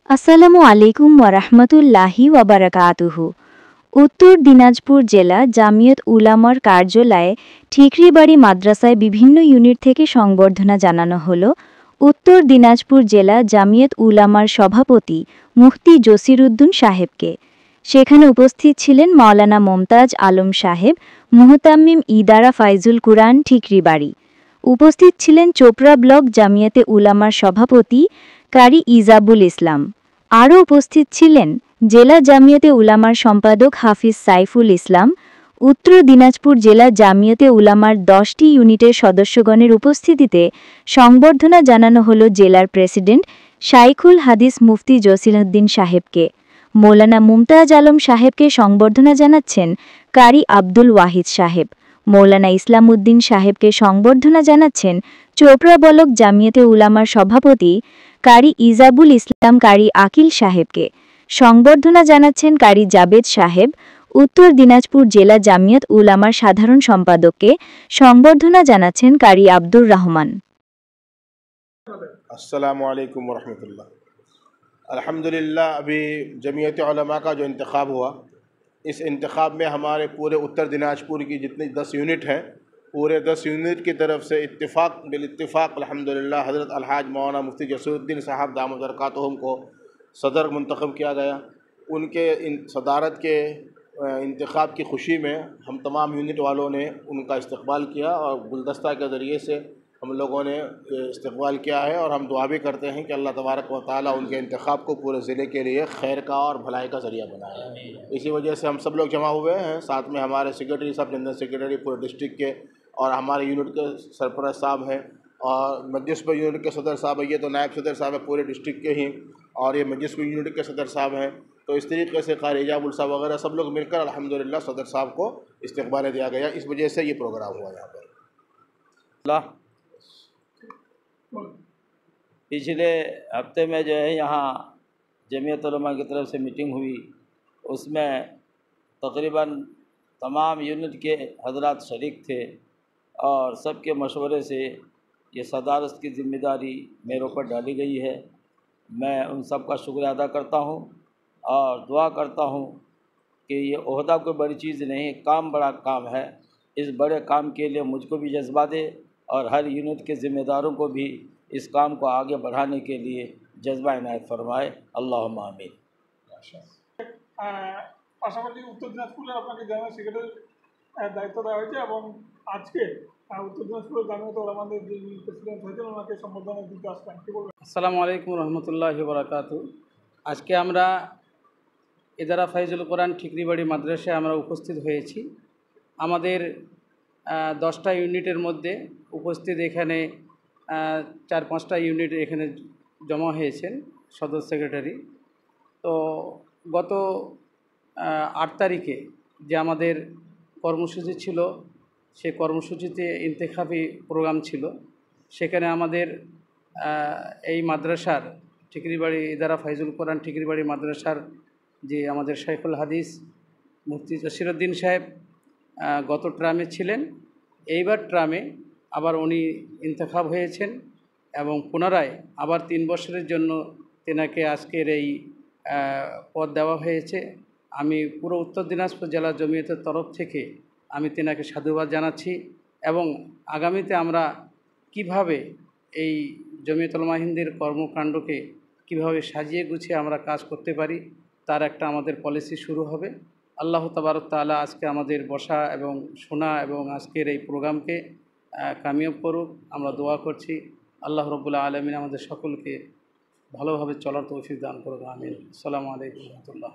আসসালামু আলাইকুম ওয়ারাহমাতুল্লাহি ওয়াবারাকাতুহু। উত্তর দিনাজপুর জেলা জামিয়ত উলামার কার্যালয়ে ঠিকরিবাড়ি মাদ্রাসায় বিভিন্ন ইউনিট থেকে সংবর্ধনা জানানো হলো উত্তর দিনাজপুর জেলা জামিয়ত উলামার সভাপতি মুফতি জসিরউদ্দিন সাহেবকে। সেখানে উপস্থিত ছিলেন মাওলানা মমতাজ আলম সাহেব, মুহতাম্মিম ইদারা ফাইজুল কুরআন ঠিকরিবাড়ি। উপস্থিত ছিলেন চোপড়া ব্লক জামিয়াতে উলামার সভাপতি কারি ইজাবুল ইসলাম। আরও উপস্থিত ছিলেন জেলা জামিয়াতে উলামার সম্পাদক হাফিজ সাইফুল ইসলাম। উত্তর দিনাজপুর জেলা জামিয়াতে উলামার 10টি ইউনিটের সদস্যগণের উপস্থিতিতে সংবর্ধনা জানানো হল জেলার প্রেসিডেন্ট শাইখুল হাদিস মুফতি জসিরউদ্দিন সাহেবকে। মৌলানা মুমতাজ আলম সাহেবকে সংবর্ধনা জানাচ্ছেন কারি আব্দুল ওয়াহিদ সাহেব। মৌলানা ইসলাম উদ্দিন সাহেবকে সংবর্ধনা জানাচ্ছেন চোপড়া ব্লক জামিয়াতে উলামার সভাপতি কারি ইজাবুল ইসলাম। কারি আকিল সাহেবকে সংবর্ধনা জানাচ্ছেন কারি জাবেদ সাহেব। উত্তর দিনাজপুর জেলা জামিয়াত উলামার সাধারণ সম্পাদককে সংবর্ধনা জানাচ্ছেন কারি আব্দুর রহমান। अस्सलामु अलैकुम वरहमतुल्लाह। अल्हम्दुलिल्लाह, अभी जमीयत उलमा का जो इंतखाब हुआ, इस इंतखाब में हमारे पूरे उत्तर दिनाजपुर की जितनी 10 यूनिट हैं, पूरे 10 यूनिट की तरफ से बिल इत्तिफ़ाक़ अल्हम्दुलिल्लाह हज़रत अलहाज मौलाना मुफ्ती जसीरुद्दीन साहब दामद बरकातुहुम को सदर मुंतखब किया गया। उनके सदारत के इंतखाब की खुशी में हम तमाम यूनिट वालों ने उनका इस्तकबाल किया और गुलदस्ता के ज़रिए से हम लोगों ने इस्तकबाल किया है। और हम दुआ भी करते हैं कि अल्लाह तबारक व तआला उनके इंतखाब को पूरे ज़िले के लिए खैर का और भलाई का ज़रिया बनाए। इसी वजह से हम सब लोग जमा हुए हैं। साथ में हमारे सेक्रेटरी साहब, जनरल सेक्रेटरी पूरे डिस्ट्रिक्ट के, और हमारे यूनिट के सरपरस्त साहब हैं, और मजलिस पर यूनिट के सदर साहब है, ये तो नायब सदर साहब है पूरे डिस्ट्रिक्ट के ही, और ये मजलिस पर यूनिट के सदर साहब हैं। तो इस तरीके से क़ारी इजाबुल साहब वगैरह सब लोग मिलकर अल्हम्दुलिल्लाह सदर साहब को इस्तकबाल दिया गया। इस वजह से ये प्रोग्राम हुआ यहाँ पर। पिछले हफ्ते में जो है यहाँ जमीयत उलमा की तरफ से मीटिंग हुई, उसमें तकरीबन तमाम यूनिट के हजरात शरीक थे और सबके मशवरे से ये सदारत की ज़िम्मेदारी मेरे ऊपर डाली गई है। मैं उन सब का शुक्रिया अदा करता हूँ और दुआ करता हूँ कि ये ओहदा कोई बड़ी चीज़ नहीं, काम बड़ा काम है। इस बड़े काम के लिए मुझको भी जज्बा दे और हर यूनिट के ज़िम्मेदारों को भी इस काम को आगे बढ़ाने के लिए जज्बा इनायत फरमाए। अल्लाहुम्मा आमीन। পাশাপাশি উত্তর দিনাজপুরের আপনাকে জেনারেল সেক্রেটারির দায়িত্ব দেওয়া হয়েছে এবং আজকে উত্তর দিনাজপুরের জামিয়াত উলামাদের যে প্রেসিডেন্ট হয়েছেন ওনাকে সম্বর্ধনা দিতে আসলেন, কি বলবেন? আসসালামু আলাইকুম রহমতুল্লাহি বারাকাতু। আজকে আমরা ইদারা ফাইজুল কুরআন ঠিকরিবাড়ি মাদ্রাসায় আমরা উপস্থিত হয়েছি। আমাদের 10টা ইউনিটের মধ্যে উপস্থিত এখানে 4-5টা ইউনিট এখানে জমা হয়েছেন সদর সেক্রেটারি। তো গত 8 তারিখে যে আমাদের কর্মসূচি ছিল, সেই কর্মসূচিতে ইন্তেখাবি প্রোগ্রাম ছিল। সেখানে আমাদের এই মাদ্রাসার ঠিকরিবাড়ি ইদারা ফাইজুল কুরআন ঠিকরিবাড়ি মাদ্রাসার যে আমাদের শাইখুল হাদিস মুফতি জসিরউদ্দিন সাহেব গত ট্রামে ছিলেন, এইবার ট্রামে আবার উনি ইন্তেখাব হয়েছেন এবং পুনরায় আবার 3 বছরের জন্য তেনাকে আজকের এই পদ দেওয়া হয়েছে। আমি পুরো উত্তর দিনাজপুর জেলা জমিয়তের তরফ থেকে আমি তেনাকে সাধুবাদ জানাচ্ছি এবং আগামীতে আমরা কিভাবে এই জমিয়ত উলামা হিন্দের কর্মকাণ্ডকে কিভাবে সাজিয়ে গুছিয়ে আমরা কাজ করতে পারি তার একটা আমাদের পলিসি শুরু হবে। আল্লাহ তাবারক তাআলা আজকে আমাদের বসা এবং শোনা এবং আজকের এই প্রোগ্রামকে কামিয়াব করুক, আমরা দোয়া করছি। আল্লাহ রাব্বুল আলামিন আমাদের সকলকে ভালোভাবে চলার তৌফিক দান করুক, আমিন। আসসালামু আলাইকুম ওয়া রাহমাতুল্লাহ।